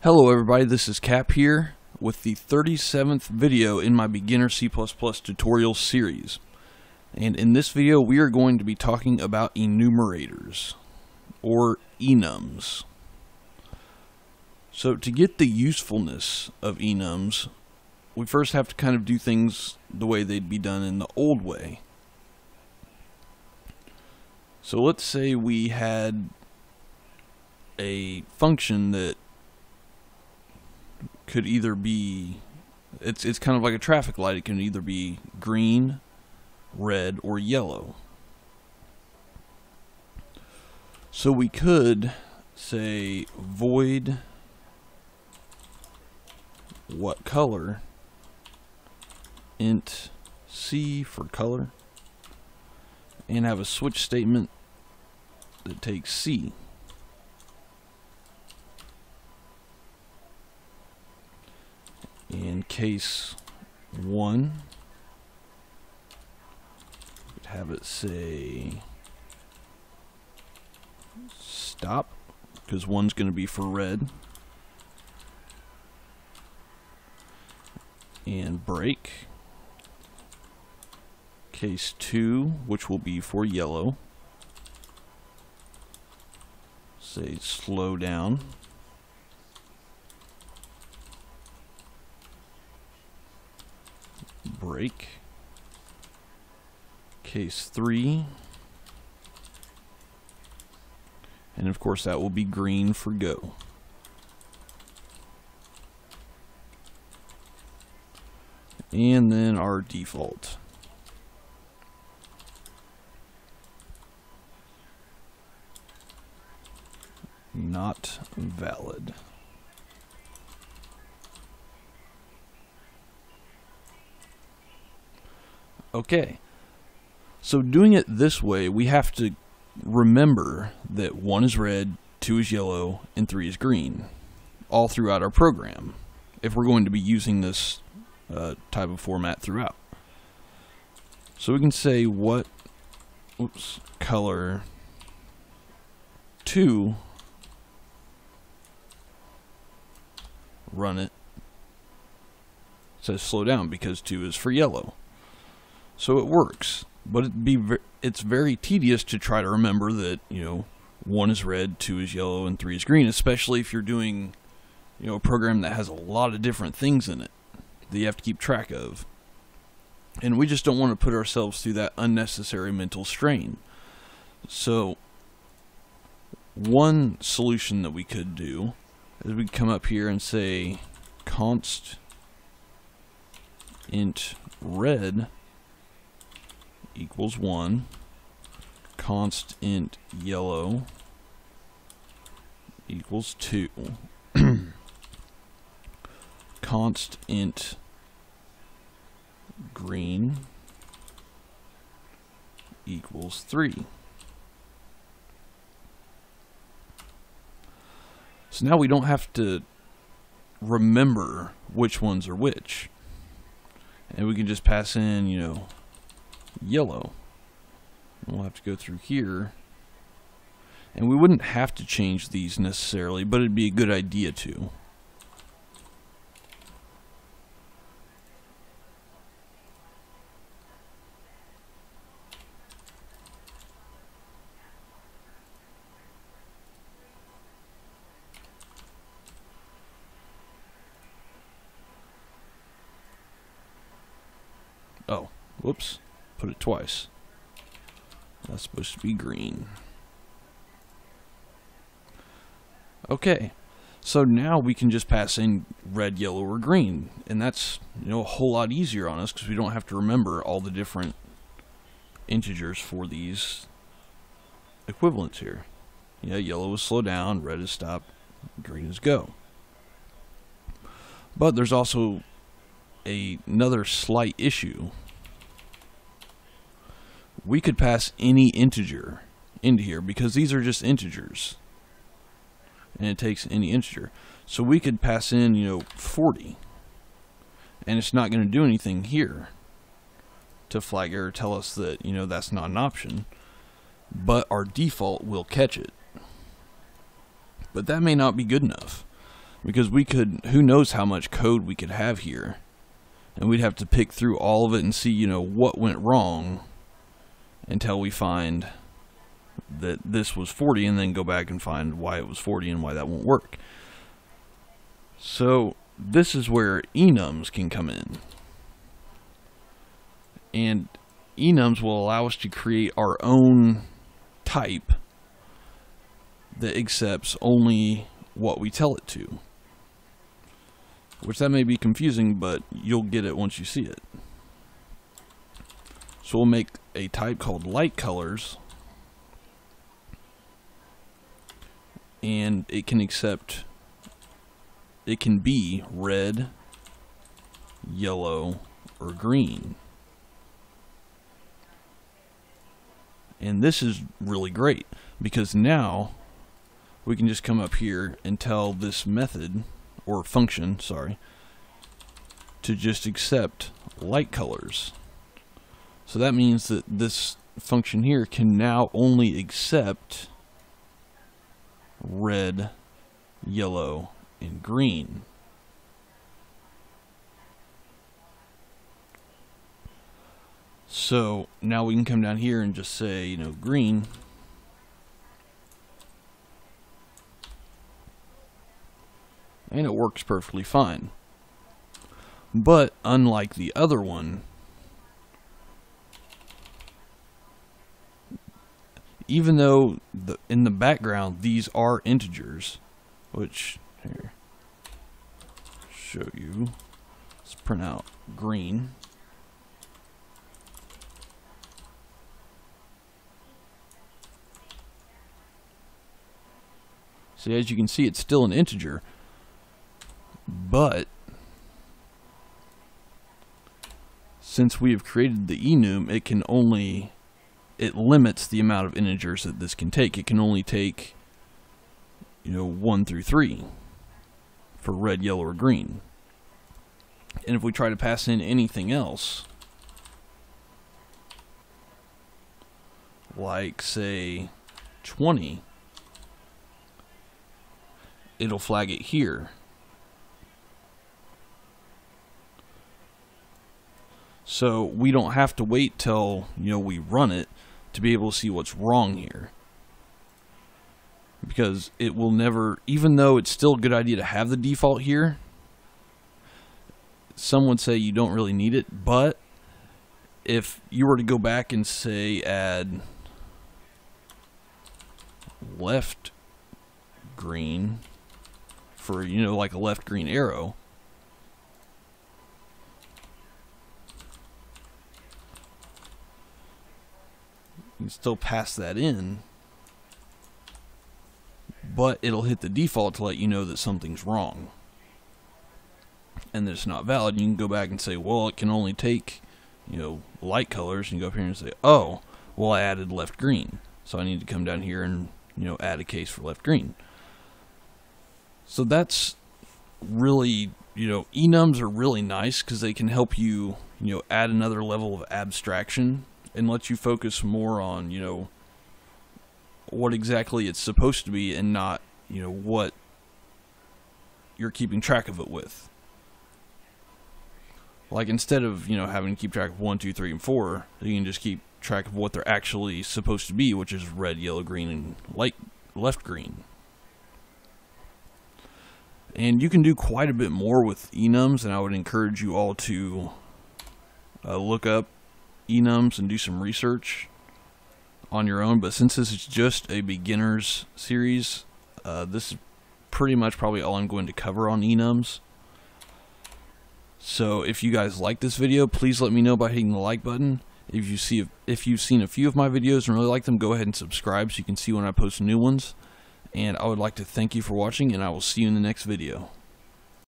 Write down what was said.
Hello everybody, this is Cap here with the 37th video in my beginner C++ tutorial series. And in this video we are going to be talking about enumerators, or enums. So to get the usefulness of enums, we first have to kind of do things the way they'd be done in the old way. So let's say we had a function that could either be, it's kind of like a traffic light. It can either be green, red, or yellow. So we could say void what color, int C for color, and have a switch statement that takes C. In case 1, we'd have it say stop, because 1's going to be for red, and break. Case 2, which will be for yellow, say slow down. Break. Case 3, and of course that will be green for go. And then our default. Not valid. Okay, so doing it this way, we have to remember that 1 is red, 2 is yellow, and 3 is green, all throughout our program, if we're going to be using this type of format throughout. So we can say what, color 2, run it, says slow down because 2 is for yellow. So it works, but it's very tedious to try to remember that, 1 is red, 2 is yellow, and 3 is green, especially if you're doing, a program that has a lot of different things in it that you have to keep track of. And we just don't want to put ourselves through that unnecessary mental strain. So one solution that we could do is we could come up here and say const int red equals 1, const int yellow equals 2, const int green equals 3. So now we don't have to remember which ones are which, and we can just pass in, yellow. We'll have to go through here, and we wouldn't have to change these necessarily, but it'd be a good idea to. Oh, whoops. Put it twice. That's supposed to be green. Okay, so now we can just pass in red, yellow, or green, and that's a whole lot easier on us because we don't have to remember all the different integers for these equivalents here. Yellow is slow down, red is stop, green is go. But there's also another slight issue. We could pass any integer into here because these are just integers, and it takes any integer. So we could pass in 40, and it's not going to do anything here to flag it or tell us that that's not an option, but our default will catch it. But that may not be good enough. because we could, who knows how much code we could have here, and we'd have to pick through all of it and see, you know, what went wrong until we find that this was 40, and then go back and find why it was 40 and why that won't work. So this is where enums can come in, and enums will allow us to create our own type that accepts only what we tell it to, which that may be confusing, but you'll get it once you see it. So we'll make a type called light colors, and it can accept, it can be red, yellow, or green. And this is really great, because now we can just come up here and tell this method, or function, sorry, to just accept light colors. So that means that this function here can now only accept red, yellow, and green. So now we can come down here and just say, you know, green, and it works perfectly fine. But unlike the other one, even though in the background these are integers, which here, show you, let's print out green. So as you can see, it's still an integer, but since we have created the enum, it can only, it limits the amount of integers that this can take. It can only take, you know, 1 through 3 for red, yellow, or green. And if we try to pass in anything else, like say 20, it'll flag it here. So we don't have to wait till, you know, we run it to be able to see what's wrong here. Because it will never, even though it's still a good idea to have the default here, some would say you don't really need it, but if you were to go back and say add left green for, you know, like a left green arrow, you can still pass that in, but it'll hit the default to let you know that something's wrong and that it's not valid. You can go back and say, well, it can only take, you know, light colors, and you go up here and say, oh, well, I added left green, so I need to come down here and, you know, add a case for left green. So that's really, you know, enums are really nice because they can help you, you know, add another level of abstraction and let you focus more on, you know, what exactly it's supposed to be, and not, you know, what you're keeping track of it with. Like, instead of, you know, having to keep track of 1, 2, 3, and 4, you can just keep track of what they're actually supposed to be, which is red, yellow, green, and left green. And you can do quite a bit more with enums, and I would encourage you all to look up enums and do some research on your own. But since this is just a beginner's series, this is pretty much probably all I'm going to cover on enums. So if you guys like this video, please let me know by hitting the like button. If you've seen a few of my videos and really like them, go ahead and subscribe so you can see when I post new ones. And I would like to thank you for watching, and I will see you in the next video.